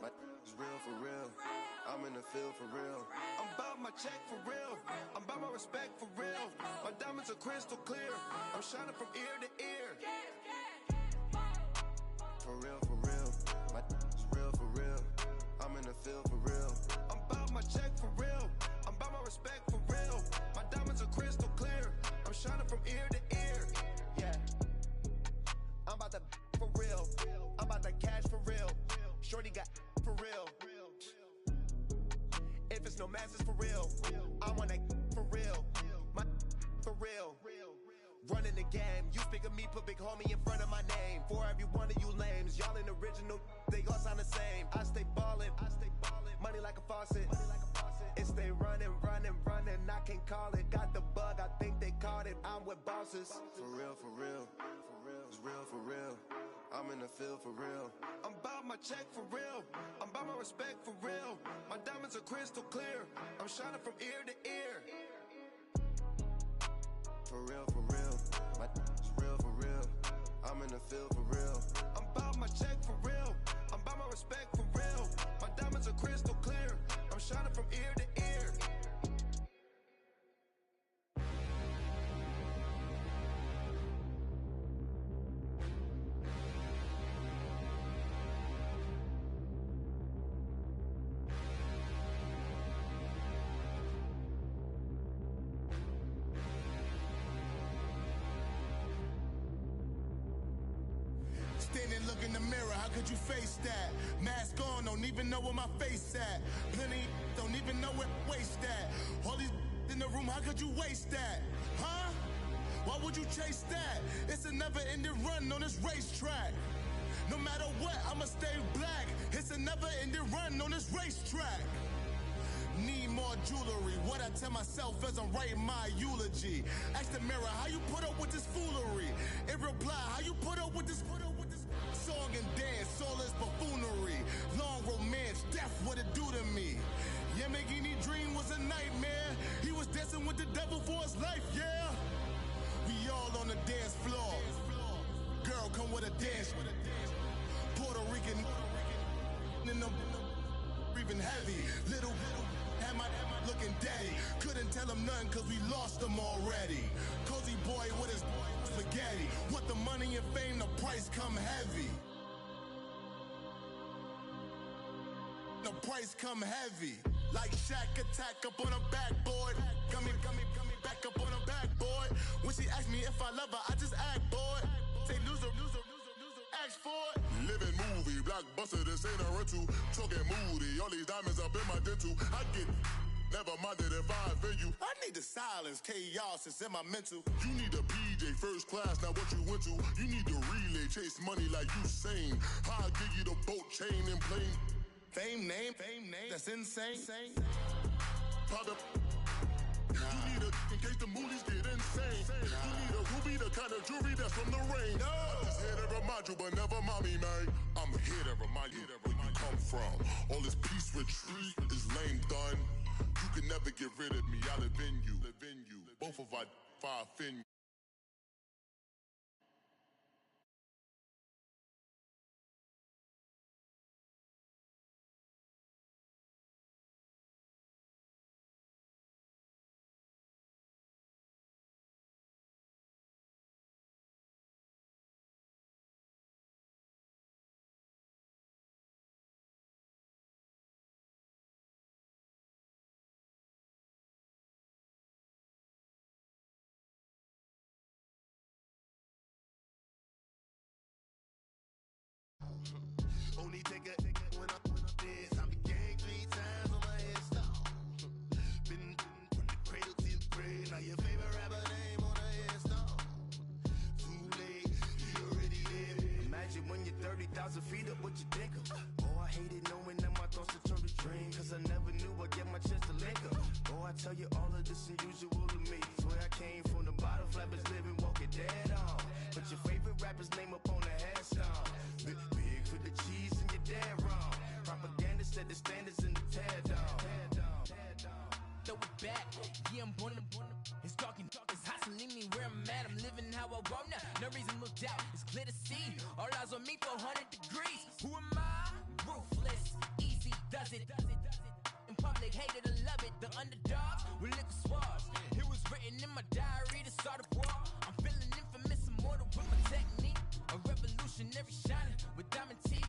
Speaker 3: my is real for real. I'm in the field for real. I'm about my check for real. I'm about my respect for real. My diamonds are crystal clear. I'm shining from ear to ear. For real, my is real for real. I'm in the field for real. I'm about my check for real. I'm about my respect for real. My diamonds are crystal clear. I'm shining from ear to ear. Yeah. I'm about to for real. I'm about to cash for real. Shorty got for real. If it's no masses for real, I want that for real. My for real. Running the game. You speak of me, put big homie in front of my name. For every one of you lames, y'all in original, they all sound the same. I stay ballin', money like a faucet. It stay running. I can't call it. Got the bug, I think they caught it. I'm with bosses. For real. It's real for real. I'm in the field for real. I'm about my check for real. I'm about my respect for real. My diamonds are crystal clear. I'm shining from ear to ear. For real. My is real for real. I'm in the field for real. I'm about my check for real. I'm about my respect for real. My diamonds are crystal clear. I'm shining from ear to ear.
Speaker 6: Standing, look in the mirror, how could you face that? Mask on, don't even know where my face at. Plenty, don't even know where waist at. All these in the room, how could you waste that? Huh? Why would you chase that? It's a never-ending run on this racetrack. No matter what, I'ma stay black. It's a never-ending run on this racetrack. Need more jewelry. What I tell myself as I'm writing my eulogy. Ask the mirror, how you put up with this foolery? It reply, how you put up with this song and dance, all this buffoonery. Long romance, death, what it do to me? Yamagini dream was a nightmare. He was dancing with the devil for his life, yeah. We all on the dance floor. Girl, come with a dance. Puerto Rican in the breathing heavy. Little had my looking daddy. Couldn't tell him nothing cause we lost him already. Cozy boy with his spaghetti. With the money and fame, the price come heavy. The price come heavy. Like Shaq attack up on a backboard. Gummy, back up on a backboard. When she asked me if I love her, I just act bored. Say loser, ask for it. Living movie, blockbuster, this ain't a rental. Talking moody, all these diamonds up in my dental. I get never minded if I offend you. I need the silence, chaos is in my mental. You need a PJ first class, not what you went to. You need the relay, chase money like you sane. I'll give you the boat, chain, and plane. Fame name, that's insane. Pop up. You need a in case the movies get insane. You need a ruby, the kind of jewelry that's from the rain. I'm just here to remind you, but never mommy, man. I'm here to remind you where you come from. All this peace retreat is lame done. You can never get rid of me. I live in you. Both of our five fin.
Speaker 3: only take a when I'm dead. I'm the gang 3 times on my headstone. Been from the cradle to the grave. Now your favorite rapper name on a headstone. Too late, he already dead. Imagine when you're 30,000 feet up, what you think of? Oh, I hated knowing that my thoughts would turn to dream. Cause I never knew I'd get my chance to link up. Oh, I tell you all of this unusual to me. Swear I came from the bottom, flappers living, walking dead on. Put your favorite rapper's name up on the headstone. Big for the cheese and you're dead wrong. Propaganda set the standards in the tear down.
Speaker 1: Throw it back, yeah, I'm born to. It's dark and it's hot, so leave me where I'm at. I'm living how I want now. No reason to look out, it's clear to see. All eyes on me, 400 degrees. Who am I? Ruthless, easy, does it. In public, hate it or love it. The underdogs with liquor swabs. It was written in my diary to start a war. I'm feeling infamous, immortal with my technique. A revolutionary shining with diamond teeth.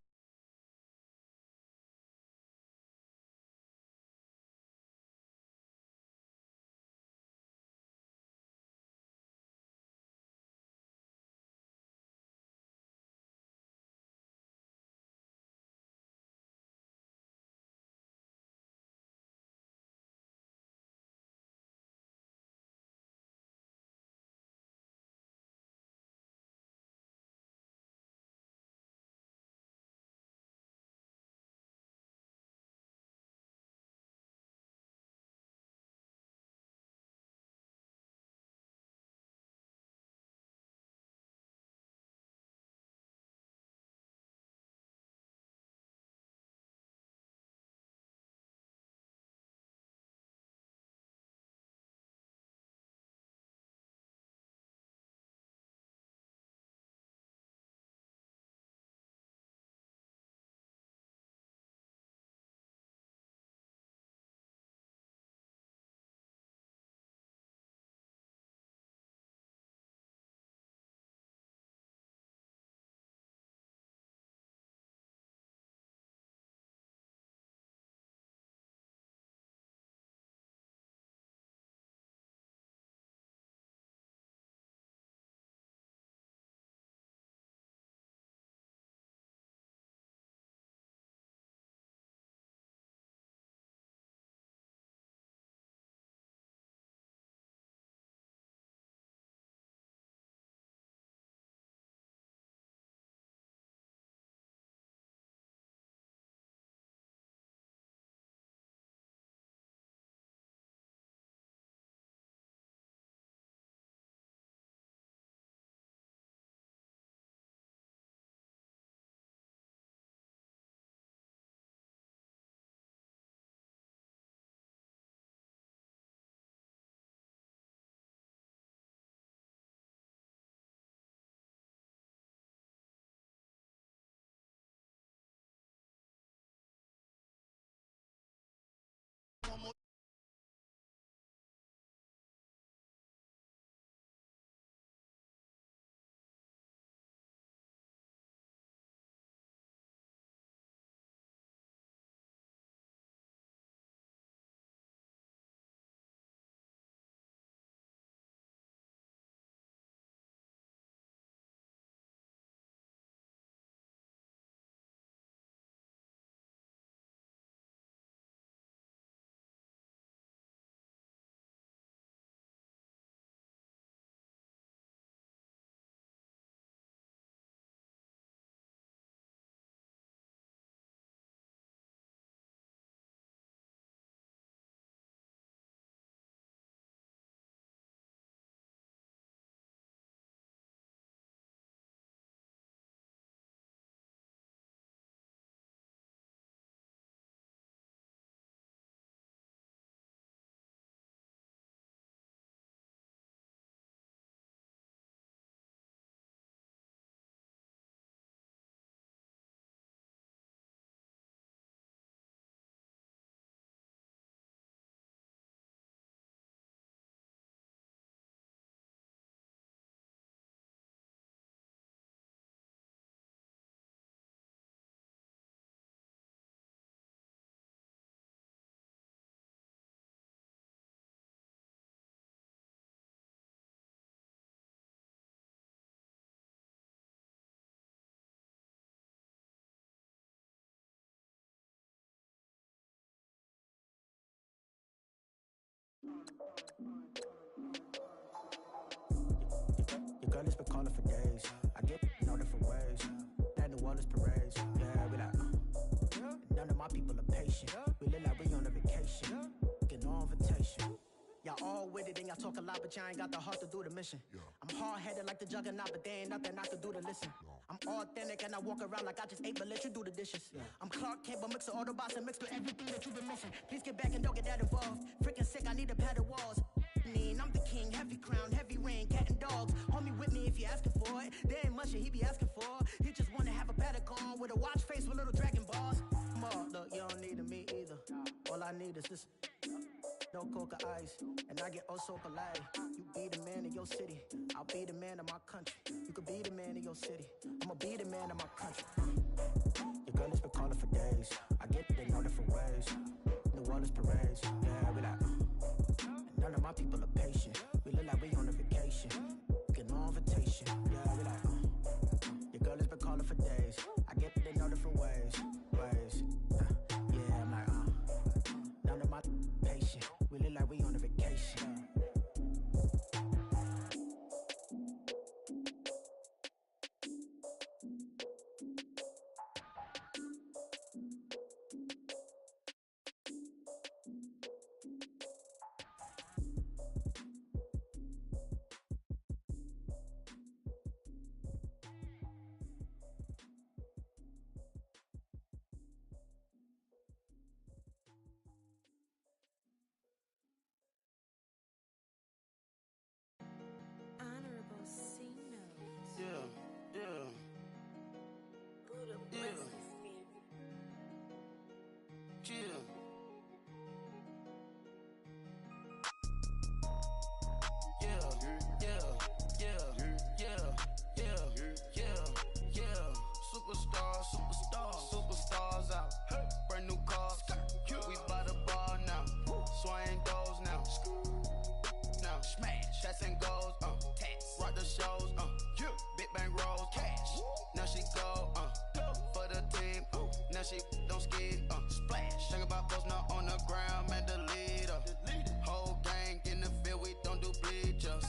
Speaker 7: Your girl has been calling for days. I get in all different ways. That New Orleans parades. Yeah, we like, none of my people are patient. We look like we on a vacation. Get no invitation. Y'all all with it and y'all talk a lot, but y'all ain't got the heart to do the mission. I'm hard-headed like the juggernaut, but there ain't nothing I can do to listen. I'm authentic and I walk around like I just ate, but let you do the dishes. I'm Clark Kent, but mix the Autobots and mix with everything that you've been missing. Please get back and don't get that involved. Freaking sick, I need a padded walls. I'm the king, heavy crown, heavy rain, cat and dogs. Homie with me if you're asking for it. There ain't much that he be asking for. He just wanna have a paddock on with a watch face with little dragon balls. Look, you don't need me either. All I need is this. No coca ice, and I get oh so polite. You be the man of your city, I'll be the man of my country. You could be the man of your city, I'ma be the man of my country. Your girl has been calling for days. I get it in all different ways. New Orleans parades, yeah, we like. None of my people are patient. We look like we on a vacation. Get no invitation, yeah, we like. Your girl has been calling for days. I get it in all different ways. Yeah, I'm like, none of my patient. We look like we on a vacation.
Speaker 8: Honorable C notes.
Speaker 9: Yeah.
Speaker 8: Buddha
Speaker 9: Yeah.
Speaker 8: bless his spirit.
Speaker 9: Chill. Superstars out. Brand new cars. We buy the bar now. Swing doors now. Now smash. Shots and goals. Rock the shows. Big bang rolls. Cash. Now she go. For the team. Now she don't skid. Splash. Think about posting up on the ground. Man, the leader. Whole gang in the field. We don't do bleachers.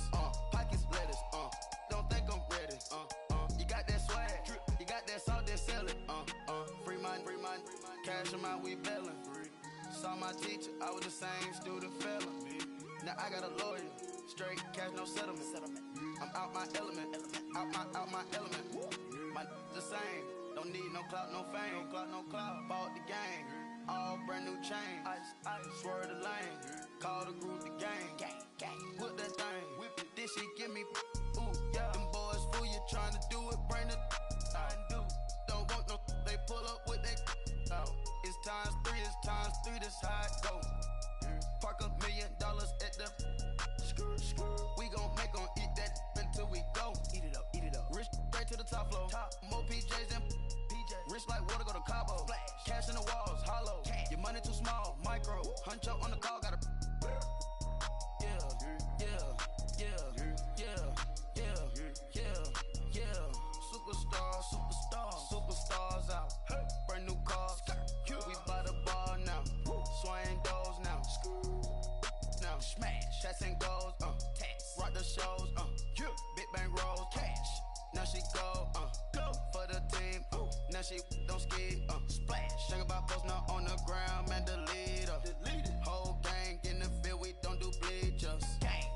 Speaker 9: Pockets lettuce. Don't think I'm ready. You got that swag. You got that salt, then sell it. Free mind. Cash them out, we bellin'. Saw my teacher, I was the same student fella. Now I got a lawyer, straight cash, no settlement. I'm out my element, out my element. My the same, don't need no clout, no fame. No clout. Bought the game, all brand new chain. I swerve the lane, call the group the gang. Whip that thing, whip it. This shit give me, ooh yeah. Them boys fool you trying to do it, bring the don't want no, they pull up with that. It's times three, this how it go. Park $1 million at the we gon' make 'em eat that until we go. Eat it up. Rich straight to the top floor. More PJs than rich like water, go to Cabo. Splash. Cash in the walls, hollow. Cash. Your money too small, micro. Hunch up on the call, gotta. Superstars out. Brand new cars. We buy the bar now. Swing doors now. Now smash. Shots and goals. Rock the shows. Big bang rolls. Cash. Now she go. For the team. Now she don't skid. Splash. Think about posting up on the ground, man. The leader. Whole gang in the field. We don't do bleachers.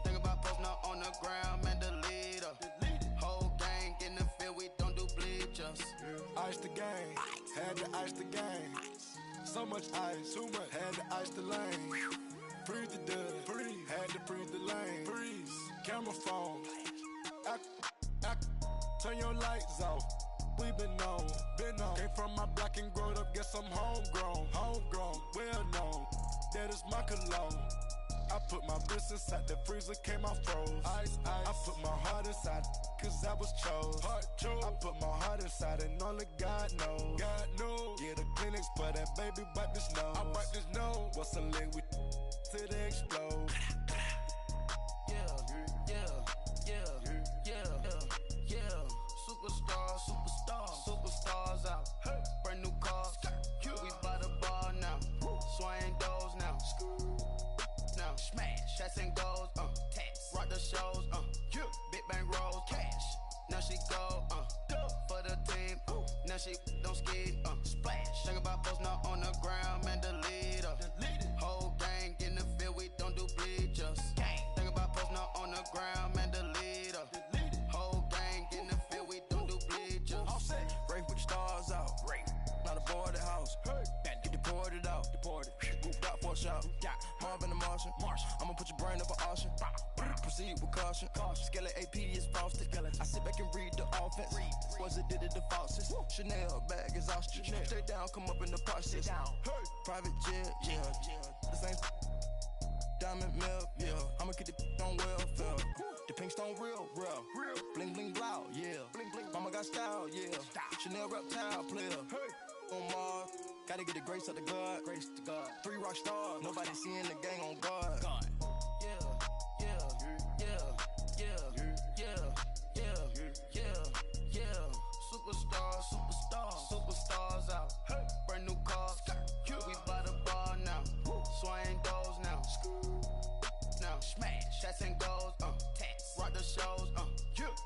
Speaker 9: Think about posting up on the ground, man. The leader. Whole gang in the field. We don't do bleachers.
Speaker 10: Ice the game, had to ice the game. So much ice, too much, had to ice the lane. Freeze the dud, had to freeze the lane. Freeze, camera phone. Turn your lights off. We been on. Came from my block and growed up, guess I'm homegrown, well known. That is my cologne. I put my wrist inside the freezer, came out froze. Ice. I put my heart inside, cause I was chose. I put my heart inside and only God knows. Yeah, the clinics for that baby, wipe this nose. I wipe this nose. What's a link with till they explode? Superstars out. Brand new cars. We buy the bar now. Swing doors now. Now smash. Shots
Speaker 9: and goes, rock the shows, big bang rolls, cash. Now she go, for the team, now she don't ski, splash. Think about posting up on the ground, man, delete her. Whole gang in the field, we don't do bleachers. Think about posting up on the ground, man, delete her. Whole gang in the field, we don't do bleachers.
Speaker 11: All set, race with the stars out. Not a boarded house. Get deported out. Moved out for a shot. Marvin the Martian. I'ma put your brain up an auction. Proceed with caution. Skeleton AP is frosted. I sit back and read the offense. Was it did it the faucets? Chanel bag is ostrich. Stay down, come up in the process. Private jet, yeah. The same diamond milk, yeah. I'ma get the on welfare. The pink stone real. Bling bling blow, yeah. Mama got style, yeah. Chanel reptile player. On Mars, gotta get the grace of the God. 3 rock stars, nobody seeing the gang on guard. Superstars out. Brand new cars. We by the bar now. Swaying doors now. Smash. Shots and goals. Rock the shows.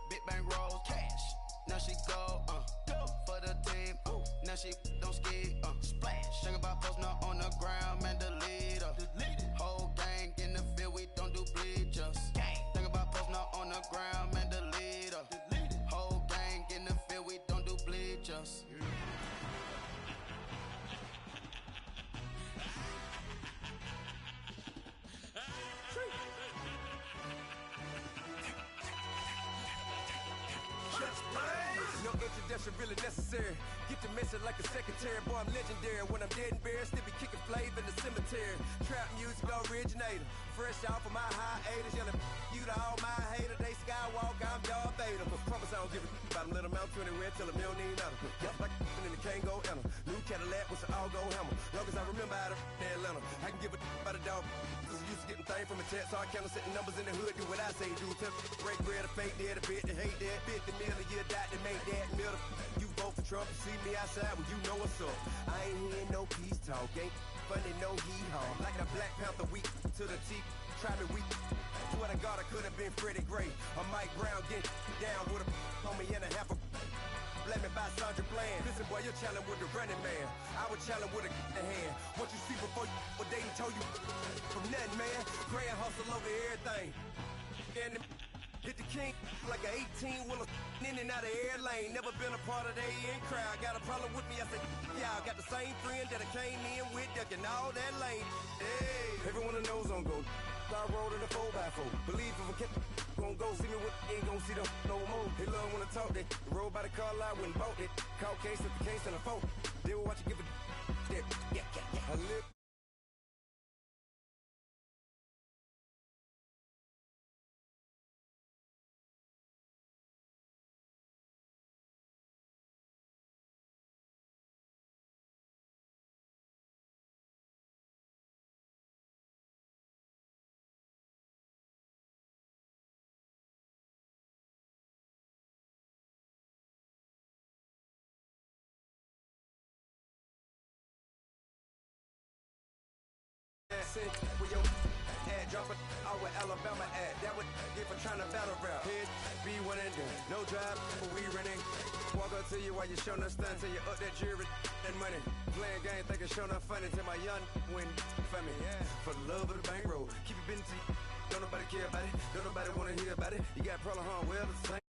Speaker 11: Big bang rolls. Cash. Now she go. For the team. Now she don't ski. Splash. Think about posting up on the ground, man, delete her. Whole gang in the field, we don't do bleachers. Think about posting up on the ground, man, delete her. Whole gang in the field, we don't do bleachers.
Speaker 12: No introduction really necessary. Get the message like a secretary. Boy, I'm legendary. When I'm dead and buried, still be kicking flavor in the cemetery. Trap music originator. Fresh off of my hiatus. Yelling you to all my haters. They skywalk, I'm Darth Vader. Promise I don't give a about them. Let them out 20 red till them don't need nothing. Just like in the Kango Anna. New Cadillac with some all-go hammer. Long as I remember out of Atlanta. I can give a about a dog. Cause I'm used to getting things from a text. So I count setting numbers in the hood. Do what I say do. Tell break bread, a fake dead, a bit to hate that. 50 million, you die to make that middle. You vote for Trump, you see me outside, well, you know what's up. I ain't hearing no peace talk, ain't funny, no hee-haw. Like the Black Panther week to the teeth, try me weak. Swear to God, I could have been Freddie Gray. Or Mike Brown getting down with a homie and a half a blame me by Sandra Bland. Listen, boy, you're challenging with the running man. I was challenging with a hand. What you see before you, what they told you from nothing, man. Grand hustle over everything. And hit the king like an 18-wheeler in and out of air lane. Never been a part of the in crowd. Got a problem with me, I said, y'all got the same friend that I came in with, ducking all that lane. Hey, everyone knows on go. I rolled in a 4x4. Believe if I kept gon' go, see me with ain't gon' see them no more. They love when I talk that. Roll by the car lot, went and bought it. Call case at the case and a phone. They will watch you give a that. Yeah. I live. With your ad, drop it out with Alabama ad. That would get for trying to battle rap. Head, be one and done. No drive, but we running. Walk up to you while you showing us stun. Till you up that jewelry and money. Playing game, thinking showing up funny. Till my young win for me. Yeah. For the love of the bankroll. Keep it busy. Don't nobody care about it. Don't nobody wanna hear about it. You got problem, huh? Well, it's the same.